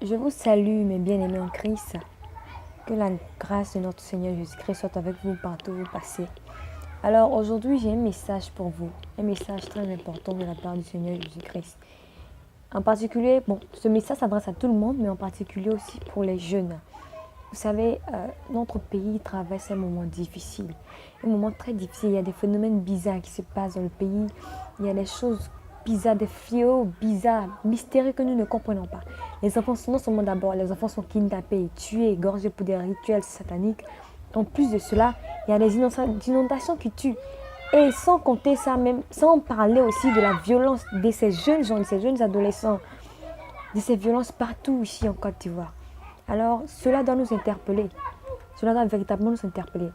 Je vous salue, mes bien-aimés en Christ. Que la grâce de notre Seigneur Jésus-Christ soit avec vous partout où vous passez. Alors aujourd'hui, j'ai un message pour vous, un message très important de la part du Seigneur Jésus-Christ. En particulier, ce message s'adresse à tout le monde, mais en particulier aussi pour les jeunes. Vous savez, notre pays traverse un moment difficile, un moment très difficile. Il y a des phénomènes bizarres qui se passent dans le pays. Il y a des choses bizarres, des fléaux bizarres, mystérieux que nous ne comprenons pas. Les enfants sont non seulement d'abord, les enfants sont kidnappés et tués, égorgés pour des rituels sataniques. En plus de cela, il y a des inondations qui tuent. Et sans compter ça même, sans parler aussi de la violence de ces jeunes gens, de ces jeunes adolescents, de ces violences partout ici en Côte d'Ivoire. Alors, cela doit nous interpeller. Cela doit véritablement nous interpeller.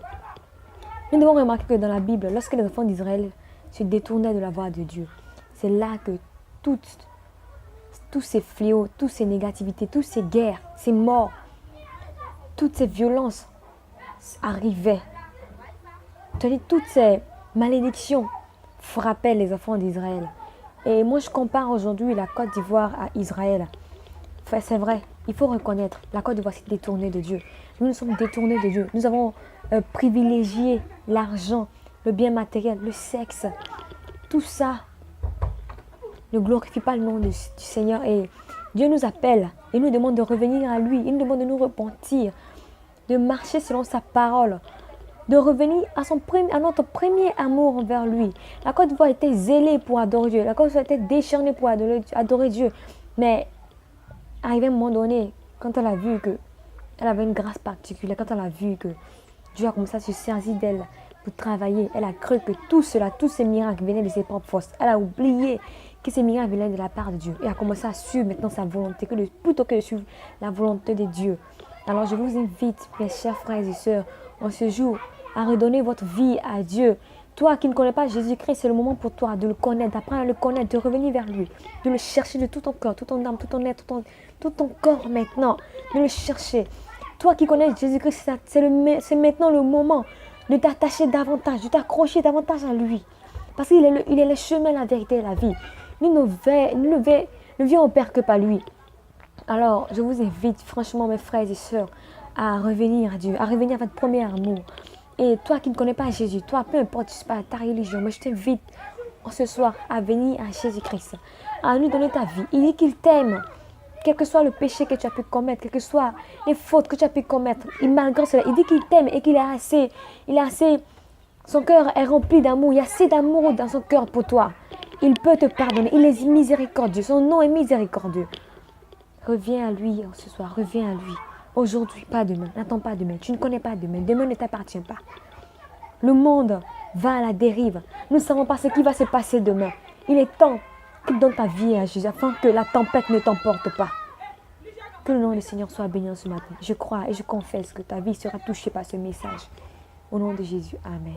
Nous devons remarquer que dans la Bible, lorsque les enfants d'Israël se détournaient de la voie de Dieu, c'est là que tous ces fléaux, toutes ces négativités, toutes ces guerres, ces morts, toutes ces violences arrivaient. Toutes ces malédictions frappaient les enfants d'Israël. Et moi, je compare aujourd'hui la Côte d'Ivoire à Israël. Enfin, c'est vrai, il faut reconnaître, la Côte d'Ivoire s'est détournée de Dieu. Nous nous sommes détournés de Dieu. Nous avons privilégié l'argent, le bien matériel, le sexe. Tout ça ne glorifie pas le nom du Seigneur. Et Dieu nous appelle et nous demande de revenir à lui. Il nous demande de nous repentir, de marcher selon sa parole, de revenir à notre premier amour envers lui. La Côte d'Ivoire était zélée pour adorer Dieu. La Côte d'Ivoire était décharnée pour adorer Dieu. Mais arrivé à un moment donné, quand elle a vu qu'elle avait une grâce particulière, quand elle a vu que Dieu a commencé à se servir d'elle pour travailler, elle a cru que tout cela, tous ces miracles venaient de ses propres forces. Elle a oublié que ces miracles venaient de la part de Dieu. Et a commencé à suivre maintenant sa volonté, plutôt que de suivre la volonté de Dieu. Alors je vous invite, mes chers frères et sœurs, en ce jour, à redonner votre vie à Dieu. Toi qui ne connais pas Jésus-Christ, c'est le moment pour toi de le connaître, d'apprendre à le connaître, de revenir vers lui, de le chercher de tout ton cœur, tout ton âme, tout ton être, tout ton corps maintenant, de le chercher. Toi qui connais Jésus-Christ, c'est maintenant le moment de t'attacher davantage, de t'accrocher davantage à lui. Parce qu'il est le chemin, la vérité et la vie. Nous ne viens au Père que par lui. Alors, je vous invite franchement, mes frères et sœurs, à revenir à Dieu, à revenir à votre premier amour. Et toi qui ne connais pas Jésus, toi, peu importe, je sais pas, ta religion, mais je t'invite ce soir à venir à Jésus-Christ, à lui donner ta vie. Il dit qu'il t'aime, quel que soit le péché que tu as pu commettre, quelles que soient les fautes que tu as pu commettre. Et malgré cela, il dit qu'il t'aime et qu'il son cœur est rempli d'amour. Il y a assez d'amour dans son cœur pour toi. Il peut te pardonner. Il est miséricordieux. Son nom est miséricordieux. Reviens à lui ce soir. Reviens à lui. Aujourd'hui, pas demain. N'attends pas demain. Tu ne connais pas demain. Demain ne t'appartient pas. Le monde va à la dérive. Nous ne savons pas ce qui va se passer demain. Il est temps que tu donnes ta vie à Jésus afin que la tempête ne t'emporte pas. Que le nom du Seigneur soit béni ce matin. Je crois et je confesse que ta vie sera touchée par ce message. Au nom de Jésus, Amen.